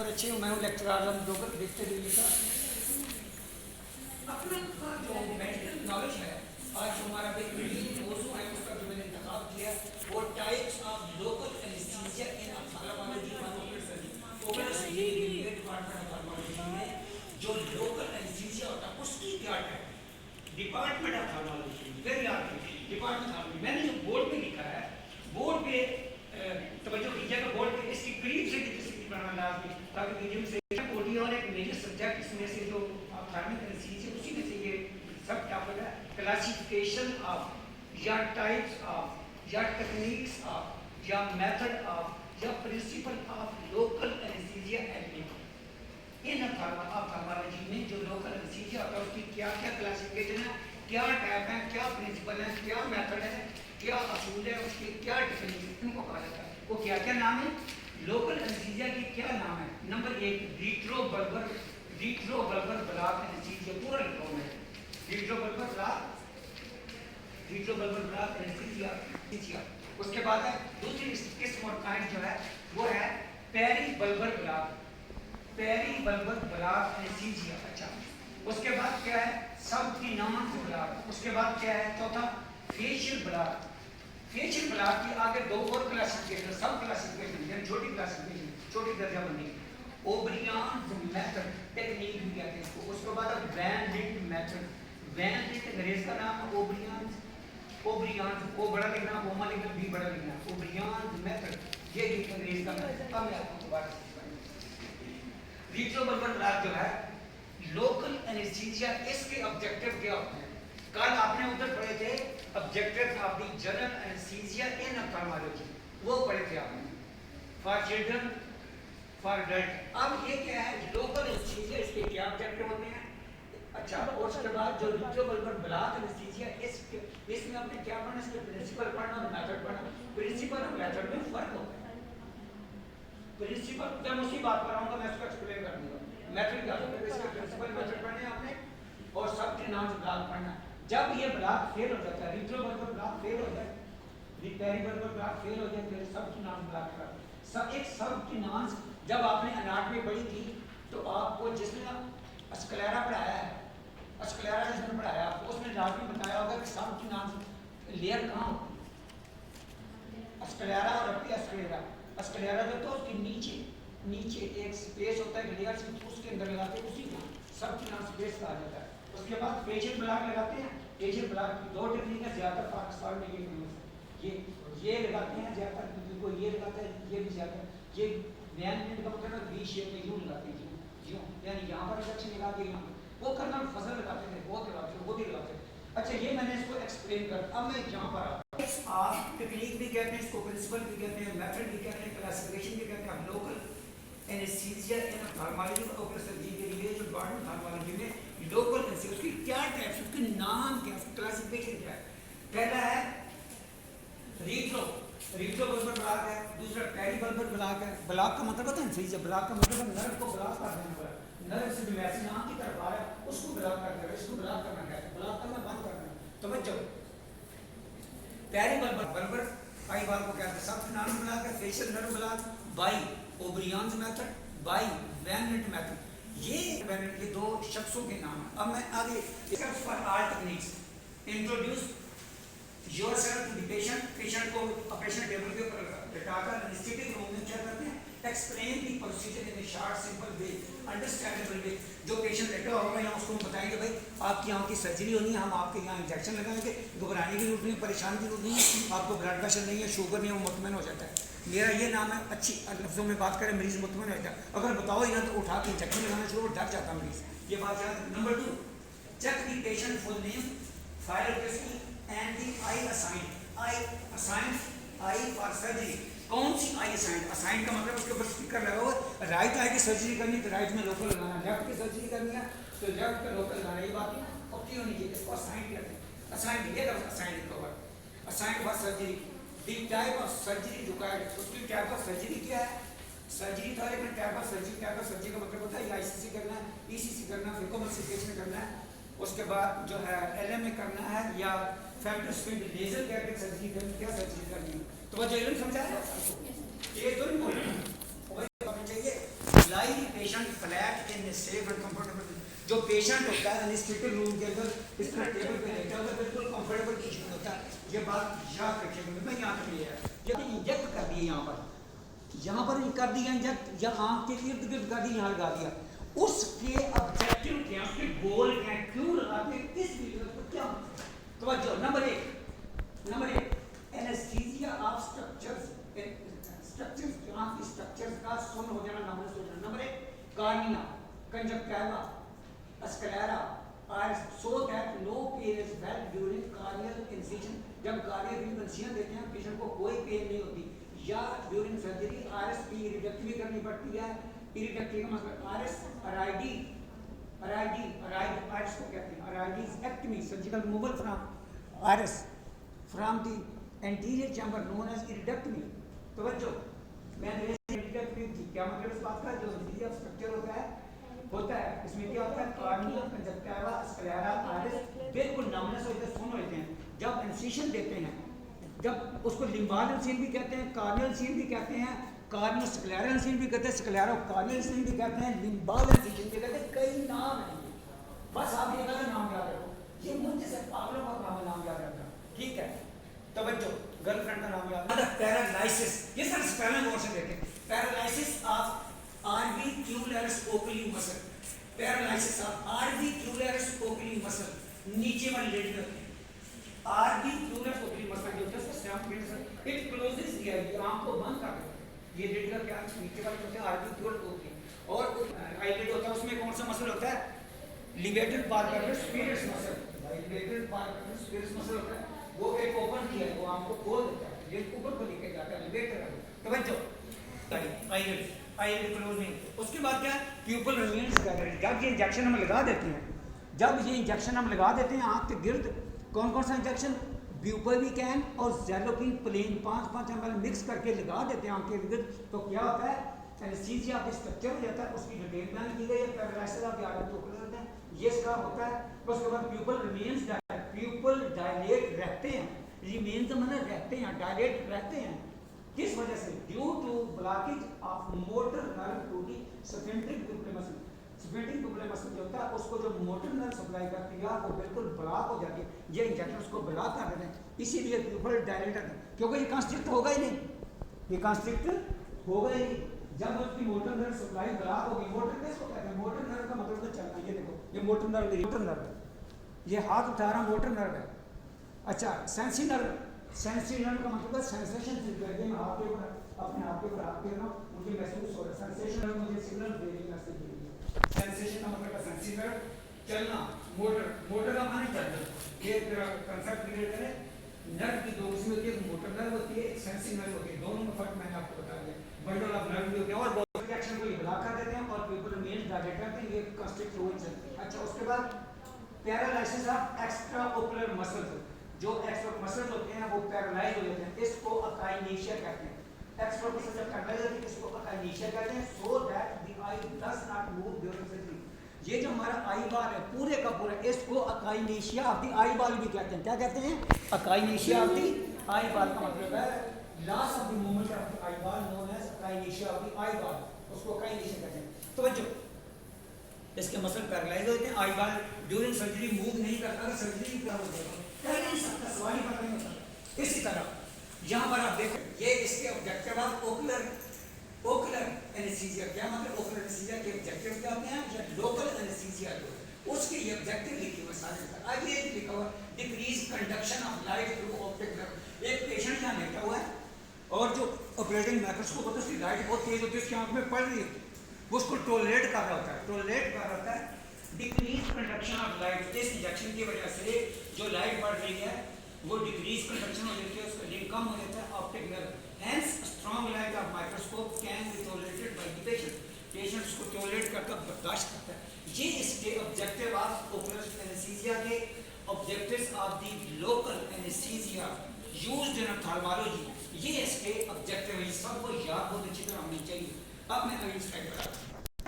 और अच्छे हूँ, मैं हूँ लेक्चर आजम जोकर। देखते रहिएगा अपना जो मेडिकल नॉलेज है। आज जो हमारा मौजूद है उसका जो मैंने इंतखाब किया वो types of local anaesthesia in ophthalmology department of ophthalmology में जो लोकल एनेस्थीसिया होता है उसकी क्या type department of ophthalmology very artificial department of. मैंने जो बोर्ड पे लिखा है बोर्ड पे तवज्जो कीजिएगा, बोर्ड पे इसकी करीब से तस्वीर बनाना लाजमी ताकि वीडियो से कोडी और एक मेजर सब्जेक्ट इसमें से जो ऑप्थेल्मिक एनेस्थीसिया उसी में से ये सब टॉपिक है। क्लासिफिकेशन ऑफ या टाइप्स ऑफ या टेक्निक्स ऑफ या मेथड ऑफ या principle of local anaesthesia application in ophthalmology में जो लोकल एनेस्थीसिया होता है उसकी क्या क्या क्लासिफिकेशन है, क्या टाइप है, क्या प्रिंसिपल है, क्या मेथड है, क्या असूल है, उसके क्या टेक्निक है, इनको कहा जाता है। वो क्या क्या नाम है लोकल एनेस्थीसिया के, क्या नाम है? नंबर एक रिट्रोबल्बर ब्लॉक एनेस्थीसिया, पूरा लिखा हुआ है रिट्रोबल्बर ब्लॉक एनेस्थीसिया। उसके बाद है दूसरी किस्म और काइंड जो है वो है पेरीबल्बर ब्लॉक एनेस्थीसिया। अच्छा, उसके बाद क्या है सबक्यूटेनियस ब्लॉक। उसके बाद क्या है चौथा फेशियल ब्लॉक। फेशियल ब्लॉक की आगे दो और क्लासिफिकेशन, सब क्लासिफिकेशन यानी छोटी क्लासिफिकेशन, छोटी दर्जा बंदी। ओब्रियन मेथड टेक्निक भी कहते हैं इसको। उसके बाद वैन लिट मेथड, वैन लिट अंग्रेज का नाम है ओब्रियन ओ बड़ा लिखना, ओमा लिखना, बी बड़ा लिखना, ओब्रियन मेथड ये अंग्रेज का नाम है। अब मैं आपको बात रिट्रोबल्बर ब्लॉक जो है लोकल एनेस्थीसिया, इसके ऑब्जेक्टिव क्या होते हैं? कल आपने उधर पढ़े थे objectives of the general anaesthesia in ophthalmology, वो पढ़े थे आपने फॉर चिल्ड्रन फॉर एडल्ट। अब ये क्या है लोकल एनेस्थीसिया, इसके क्या ऑब्जेक्टिव होते हैं? अच्छा, और उसके बाद जो रिट्रोबल्बर ब्लॉक एनेस्थीसिया इसमें आपने क्या पढ़ना, इसके प्रिंसिपल पढ़ना और मेथड पढ़ना। प्रिंसिपल और मेथड में फर्क होता है। प्रिंसिपल जब उसी बात पर आऊंगा मैं उसको एक्सप्लेन कर दूंगा। मेथड क्या होता है, इसके प्रिंसिपल मेथड पढ़ने आपने और सबके नाम से ब्लॉक पढ़ना। जब ये ब्लॉक फेल हो जाता है, रिट्रोबल्बर ब्लॉक फेल हो जाए, पेरीबल्बर ब्लॉक फेल हो जाए, फिर सबक्यूटेनियस ब्लॉक का सब एक सबक्यूटेनियस। जब आपने एनाटॉमी पढ़ी थी तो आपको जिसने स्क्लेरा पढ़ाया है, स्क्लेरा जिसने पढ़ाया आपको उसने एनाटॉमी बताया होगा कि सबक्यूटेनियस लेयर कहाँ होती है, स्क्लेरा और स्क्लेरा। स्क्लेरा जो तो उसके नीचे एक स्पेस होता है लेयर से, उसके अंदर लगाते हैं, उसी को सबक्यूटेनियस स्पेस कहा जाता है। उसके बाद फेशियल ब्लॉक लगाते हैं। फेशियल ब्लॉक की दो टेक्निक है, ज्यादातर पाकिस्तान में ये लगाते हैं ज्यादातर, कोई ये लगाता है, ये भी ज्यादा ये वैन का मतलब है वी शेप में यूं लगाते हैं, यूं यानी यहाँ पर इंजेक्शन लगा के यहाँ वो करना फसल लगाते थे, बहुत लगाते थे, वो भी लगाते थे। अच्छा, ये मैंने इसको एक्सप्लेन कर, अब मैं यहाँ पर आप टेक्निक भी कहते हैं इसको, प्रिंसिपल भी कहते हैं, मेथड भी कहते हैं, क्लासिफिकेशन भी कहते हैं। लोकल एनेस्थीसिया इन ऑप्थेल्मोलॉजी को ऑपरेट सर्जरी के लिए जो डिपार्टमेंट ऑप्थेल्मोलॉजी में लोकल एनेस्थीसिया, उसकी क्या टाइप्स, उसके नाम क्या, क्लासिफिकेशन क्या है? पहला है रिट्रोबल्बर ब्लॉक है, दूसरा पेरीबल्बर ब्लॉक है। ब्लॉक का मतलब होता है एनेस्थीसिया, ब्लॉक का मतलब है नर्व को ब्लॉक कर देना पड़ा, नर्व से जो वैसे नाम की तरफ आ रहा है उसको ब्लॉक कर देना, इसको ब्लॉक करना क्या है, ब्लॉक करना बंद करना। तवज्जो, पेरीबल्बर आई बाल को कहते हैं सबक्यूटेनियस ब्लॉक है, facial nerve block by O'Brien method, by van lit method. ये दो शख्सों के नाम है। अब मैं आगे for all techniques introduce yourself to the patient को ऑपरेशन टेबल के ऊपर बिठाकर एनेस्थेटिक रूम में क्या करते हैं, explain the procedure in a short simple way understandable way. जो पेशेंट बैठा होगा यहाँ उसको हम बताएंगे भाई आपकी यहाँ की सर्जरी होनी है, हम आपके यहाँ इंजेक्शन लगाएंगे, घबराने की जरूरत नहीं, परेशानी की जरूरत नहीं है, आपको ब्लड प्रेशर नहीं है, शुगर नहीं है, वो मुतमईन हो जाता है। मेरा ये नाम है, अच्छी लफ्ज़ों में बात करें, मरीज मुतमईन हो जाता है। अगर बताओ ही ना तो उठा के इंजेक्शन लगाना शुरू, डर जाता मरीज, ये बात याद। Number 2 check the patient full name, file prescription and the eye assign eye for surgery. कौन सी आई असाइन का मतलब उसके ऊपर स्टिकर लगा हुआ, राइट आई की सर्जरी करनी तो राइट में लोकल लगाना, लेफ्ट की सर्जरी करनी है तो लेफ्ट पे लोकल लगाना। ये बात पक्की होनी चाहिए, इसको असाइन कहते हैं। असाइन ये assign cover assign for surgery. The type of surgery required, उसकी टाइप ऑफ सर्जरी क्या है? सर्जरी था लेकिन टाइप ऑफ सर्जरी का मतलब होता है आईसीसी करना है, ईसीसी करना है, फिकोमल्सिफिकेशन करना है, उसके बाद जो है एलएमए करना है या फेमटोस्फीड लेजर कैरेटिक सर्जरी करनी, क्या सर्जरी करनी है। तो वो जो समझा है ये तो नहीं बोलना चाहिए lie the patient flat in safe and comfortable. जो पेशेंट होता है एनेस्थेटिक रूम के अंदर इस तरह टेबल पे लेटा होता है, बिल्कुल कंफर्टेबल पोजीशन होता है। ये बात याद रखिएगा। मैं यहाँ पे लिया है, ये इंजेक्ट कर दिए यहाँ पर कर दिया इंजेक्ट, या आँख के इर्द गिर्द कर दिया, यहाँ लगा दिया। उसके ऑब्जेक्टिव क्या, उसके गोल क्या, क्यों लगाते हैं, किस रीजन पर, क्या तो नंबर एक एनेस्थीसिया ऑफ स्ट्रक्चर्स आँख की स्ट्रक्चर्स का सुन हो जाना, नंबर एक cornea, conjunctiva, sclera are so that no pain is felt during corneal incision. जब कार्नियल इंसिजन देते हैं पेशेंट को कोई पेन नहीं होती, या ड्यूरिंग सर्जरी आरएसपी इरिडेक्टमी करनी पड़ती है। इरिडेक्टमी का मतलब आरएस आरआईडी आरएस को कहते हैं RID surgical removal from iris from the anterior chamber known as iridectomy. तवज्जो, मैंने इरिडेक्टमी क्या मतलब इस बात का, जो एंटीरियर स्ट्रक्चर होता है इसमें क्या होता है, कार्निया, कंजक्टिवा, स्क्लेरा, आरिस बिल्कुल नमनेस होते हैं, सुन होते हैं। जब इंसिजन देते हैं, जब उसको लिम्बाल इंसिजन भी कहते हैं, कार्नियल इंसिजन भी कहते हैं, कार्नियो स्क्लेरा इंसिजन भी कहते हैं, स्क्लेरा कार्नियल इंसिजन भी कहते हैं, लिम्बाल इंसिजन भी कहते हैं, कई नाम हैं। बस आप ये वाला नाम याद रखो, ये मुझे से पागलों का नाम याद रखना, ठीक है। तवज्जो, गर्लफ्रेंड का नाम याद रखना। पैरालाइसिस, ये सर स्पेलिंग और से देखें, paralysis of orbicularis oculi muscle, paralysis of orbicularis oculi muscle, नीचे वाली रेडियल आर्बिक्यूलरिस ओकुली मसल जो है स्टैम्प में इट क्लोजेस द आई, आंख को बंद कर देते हैं। ये रेडियल क्या है, नीचे वाली होता है आर्बिक्यूलर ओकुली, और आईलिड होता है, उसमें कौन सा मसल होता है, levator palpebrae superioris muscle, levator palpebrae superioris muscle होता है, वो एक ओपन किया है, वो आंख को खोल देता है, ये ऊपर को लेके जाता है, लिवेटेड। तवज्जो, आईलिड क्लोजिंग। उसके बाद क्या, प्यूपल रिमेन्स डायलेटेड। जब ये इंजेक्शन हम लगा देते हैं, आँख के गिर्द कौन सा इंजेक्शन, ब्यूपेरिकैन और ज़ैलोपिन प्लेन 5 ml मिक्स करके लगा देते हैं आँख के गिर्द, तो क्या होता है, एनेस्थीसिया ऑफ स्ट्रक्चर हो जाता है। उसकी डिटेल बयान की गई है, पैरालाइसिस ऑफ द आर्बिक्यूलर होता है, ये इसका होता है। उसके बाद pupil remains dilated, pupil dilate रहते हैं, रिमेन्स मतलब रहते हैं, डायलेट रहते हैं, किस वजह से, due to blockage of motor nerve to the sphincter pupillae muscle. Sphincter pupillae muscle जो होता है उसको जो मोटर नर्व सप्लाई करती है वो बिल्कुल ब्लॉक हो जाती है, ये इंजेक्शन उसको ब्लॉक कर देते हैं, इसीलिए पिउपल डायलेटर है, क्योंकि ये कंस्ट्रिक्ट होगा ही नहीं, ये कंस्ट्रिक्ट होगा ही नहीं। जब उसकी मोटर नर्व सप्लाई ब्लॉक होगी, मोटर किसको कहते हैं, मोटर नर्व का मतलब तो चलना, ये देखो ये मोटर नर्व है, ये हाथ उठा रहा मोटर नर्व है। अच्छा, सेंसी नर्व का मतलब है सेंसेशन फील करके मैं आपके ऊपर अपने आप के ऊपर हाथ फेर रहा हूँ, मुझे महसूस हो रहा है, सेंसेशन मुझे सिग्नल दे रही है, मैसेज दे रही है। सेंसेशन का मतलब है सेंसी नर्व, चलना, मोटर का माने चलना, ये तेरा कांसेप्ट क्लियर करें। नर्व की दो किस्म होती है, मोटर नर्व होती है, एक सेंसी नर्व होती है, दोनों में फर्क मैंने आपको बता दिया। बंडल ऑफ नर्व भी होते हैं और बहुत रिएक्शन को ब्लॉक कर देते हैं और पीपल मेन डायलेट करते हैं, ये कंस्ट्रिक्ट हो जाती है। अच्छा, उसके बाद paralysis of extra ocular muscles, जो एक्स्ट्रा मसल्स होते हैं वो पैरालाइज हो जाते हैं, इसको अकाइनेशिया कहते हैं। एक्स्ट्रा मसल्स जब पैरालाइज होते हैं इसको अकाइनेशिया कहते हैं, so that the I does not move during surgery. ये जो हमारा आई बाल है पूरे का पूरा, इसको अकाइनेशिया ऑफ द आई बाल भी कहते हैं। क्या कहते हैं, अकाइनेशिया ऑफ द आई बाल का मतलब है loss of the movement of the eye ball known as akinesia of the eye ball, उसको अकाइनेशिया कहते हैं। तो बच्चों इसके मसल पैरालाइज होते हैं, आई बाल ड्यूरिंग सर्जरी मूव नहीं करता, अगर सर्जरी क्या हो जाएगा सवाल ही पता नहीं होता। इसी तरह यहाँ पर आप देखें, ये इसके ऑब्जेक्टिव ऑफ ओकुलर एनेस्थीसिया, क्या मतलब ओकुलर एनेस्थीसिया के ऑब्जेक्टिव क्या होते हैं, या लोकल एनेस्थीसिया जो उसके ये ऑब्जेक्टिव लिखे हुए सारे पर। आगे ये लिखा हुआ decrease conduction of light through optic nerve. एक पेशेंट यहाँ बैठा हुआ है और जो ऑपरेटिंग माइक्रोस्कोप होता है उसकी लाइट बहुत तेज होती है, उसकी आंख में पड़ रही है, वो उसको टॉलरेट कर रहा होता है, डिक्रीज कंडक्शन ऑफ लाइट। इस इंजेक्शन की वजह से जो लाइट बढ़ रही है वो डिक्रीज कंडक्शन हो जाती है, उसका लिंक कम हो जाता है optic nerve. Hence strong light of microscope can be tolerated by the patient उसको टॉलरेट करता बर्दाश्त करता है। ये इसके ऑब्जेक्टिव ऑफ ओकुलर एनेस्थीसिया के objectives of the local anaesthesia used in ophthalmology, ये इसके ऑब्जेक्टिव है, सबको याद बहुत अच्छी तरह होनी चाहिए। अब मैं अगली स्लाइड पर आता हूं।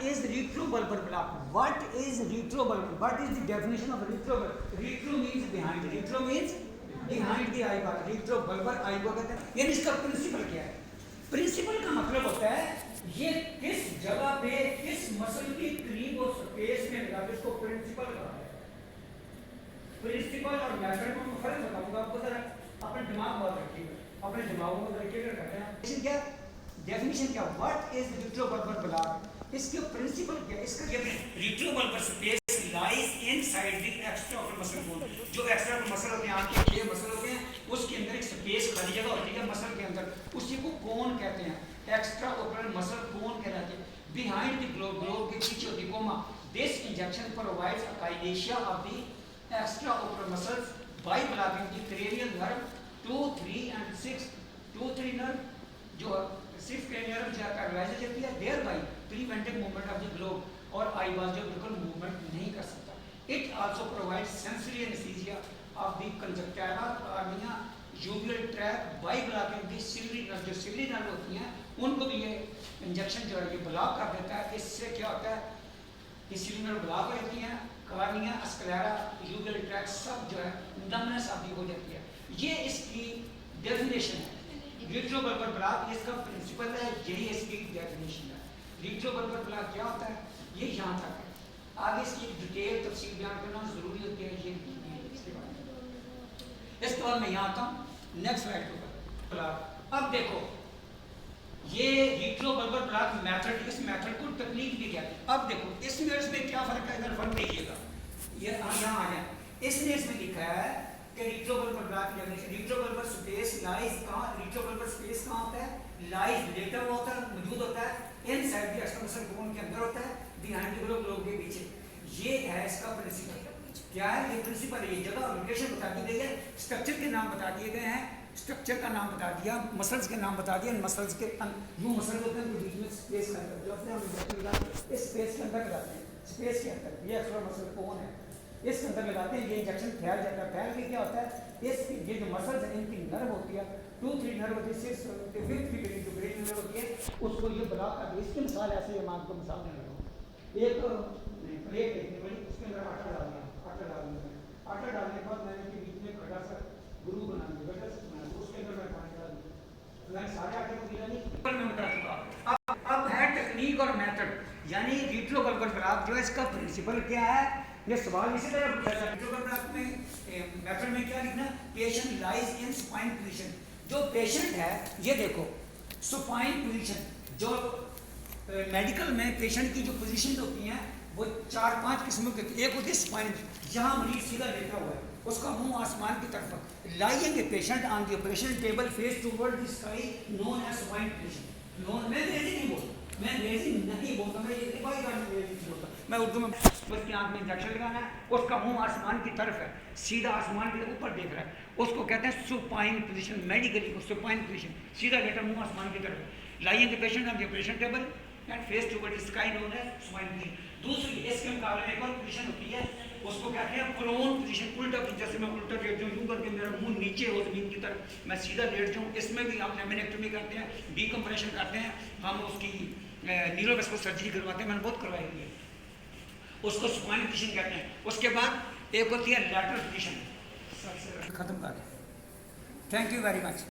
Is retrobulbar block? What is retrobulbar? What is the definition of retrobulbar? Retro means behind. Retro means behind the eyeball. Retrobulbar eyeball कहते हैं। यानी इसका प्रिंसिपल क्या है? प्रिंसिपल का मतलब होता है ये किस जगह पे मसल के करीब और स्पेस में लगा इसको प्रिंसिपल कहा है। प्रिंसिपल और मेथड में फर्क बताऊंगा आपको, जरा अपने दिमाग में रखिएगा, अपने दिमाग में रखिएगा। कहते हैं क्या डेफिनेशन क्या, व्हाट इज रिट्रोबल्बर ब्लॉक, इसके प्रिंसिपल क्या, इसका क्या है। Retrobulbar space lies inside the extraocular muscle bone, जो एक्स्ट्राऑक्युलर मसल होते हैं, आंख के 6 मसल होते हैं, उसके अंदर एक स्पेस खाली जगह होती है मसल के अंदर, उसी को कोन कहते हैं, एक्स्ट्राऑक्युलर मसल कोन कहलाते हैं। बिहाइंड द ग्लोब, ग्लोब के पीछे होती है comma. This injection provides akinesia of the extraocular muscles by blocking the cranial nerve 2, 3 and 6, 2, 3 nerve जो 6 के नर्व जो पैरालाइज हो जाती है, thereby preventing movement of the globe, और आई वाज जो बिल्कुल मूवमेंट नहीं कर सकता। It also provides sensory anaesthesia of the conjunctiva cornea uveal tract by blocking the ciliary nerve, जो सिलियरी नर्व होती हैं उनको भी ये इंजेक्शन जो है ये ब्लॉक कर देता है। इससे क्या होता है, ये सिलियरी नर्व ब्लॉक हो जाती हैं, कॉर्निया स्क्लेरा यूवियल ट्रैक सब जो है नमनेस आदि हो जाती है। ये इसकी डेफिनेशन है। रिट्रोबल्बर ब्लॉक इसका प्रिंसिपल है, यही इसकी डेफिनेशन है। रिट्रोबल्बर ब्लॉक क्या होता है, ये यहाँ तक है, आगे इसकी डिटेल तफसील बयान करना जरूरी होती है। ये इसके बाद मैं यहाँ आता हूँ नेक्स्ट स्लाइड के ऊपर ब्लॉक। अब देखो ये रिट्रोबल्बर ब्लॉक मेथड, इस मेथड को टेक्निक भी कहते हैं। अब देखो इसमें क्या फर्क है, अगर फर्क देखिएगा, ये यहाँ आ जाए, इसमें लिखा है कि रिट्रोबल्बर ब्लॉक की डेफिनेशन, रिट्रोबल्बर स्पेस लाइज कहाँ, रिट्रोबल्बर स्पेस कहाँ होता है, लाइज लेटा हुआ होता है, मौजूद होता है inside the extraocular muscle bone के अंदर होता है, बिहाइंड द ग्लोब के पीछे। ये है इसका प्रिंसिपल। क्या है ये प्रिंसिपल है, ये जगह लोकेशन बता दी गई है, स्ट्रक्चर के नाम बता दिए गए हैं, स्ट्रक्चर का नाम बता दिया, मसल्स के नाम बता दिया, मसल्स के यूँ मसल होते हैं तो बीच में स्पेस का अंदर जो अपने हम इस स्पेस के अंदर लगाते हैं, स्पेस के अंदर ये एक्स्ट्रा मसल कौन है, इसके अंदर लगाते हैं, ये इंजेक्शन फैल जाता है। फैल के क्या होता है, इस ये जो मसल्स है इनकी नर्व होती है, 2, 3 नर्व होती है, 6 होती है, 5 जो ब्रेन नर्व होती है, उसको ये ब्लॉक कर दे। इसकी मिसाल ऐसे मैं आपको मिसाल दे रहा हूँ। एक प्लेट देखने वाली, उसके अंदर आटा डाल दिया, आटा डाल दिया, आटा डालने के बाद मैंने उसके बीच में खड़ा सा ग्लू बना दिया, उसके अंदर मैं पानी डाल दिया, मैंने सारे आटे को गिरा नहीं, पर मैं बता चुका। अब है टेक्निक और मेथड, यानी रिट्रोबल्बर ब्लॉक जो है इसका प्रिंसिपल क्या है, ये सवाल इसी तरह पूछा जाता है। रिट्रोबल्बर ब्लॉक में मेथड में क्या लिखना, patient lies in supine position. जो पेशेंट है ये देखो सुपाइन पोजीशन, जो मेडिकल में पेशेंट की जो पोजीशन होती हैं वो 4-5 किस्मों की होती है। एक होती है स्पाइन, जहाँ मरीज सीधा लेटा हुआ है, उसका मुंह आसमान की तरफ, lying a patient on the operation table face toward the sky known as spine position. Known मैं अंग्रेजी नहीं बोलता, मैं अंग्रेजी नहीं बोलता, मैं ये कोई बात नहीं बोलता, मैं उर्दू में। उसकी आंख में इंजेक्शन लगाना है, उसका मुंह आसमान की तरफ है, सीधा आसमान के ऊपर देख रहा है, उसको कहते हैं supine position. Medically supine position, सीधा लेटा, मुंह आसमान की तरफ है, lying a patient on the operation table and face toward the sky known as spine position. दूसरी इसके मुकाबले एक और पोजीशन होती है, उसको कहते हैं प्रोन पोजीशन, उल्टा। जैसे मैं उल्टा लेट जाऊँ, यूँ करके मेरा मुंह नीचे हो जमीन की तरफ, मैं सीधा लेट जाऊँ। इसमें भी हम लेमिनेक्टोमी करते हैं, डीकम्प्रेशन करते हैं, हम उसकी न्यूरोवेस्कुलर सर्जरी करवाते हैं, मैंने बहुत करवाई हुई है, उसको सुपाइन पोजीशन कहते हैं। उसके बाद एक होती है लैटरल पोजीशन। खत्म कर, थैंक यू वेरी मच।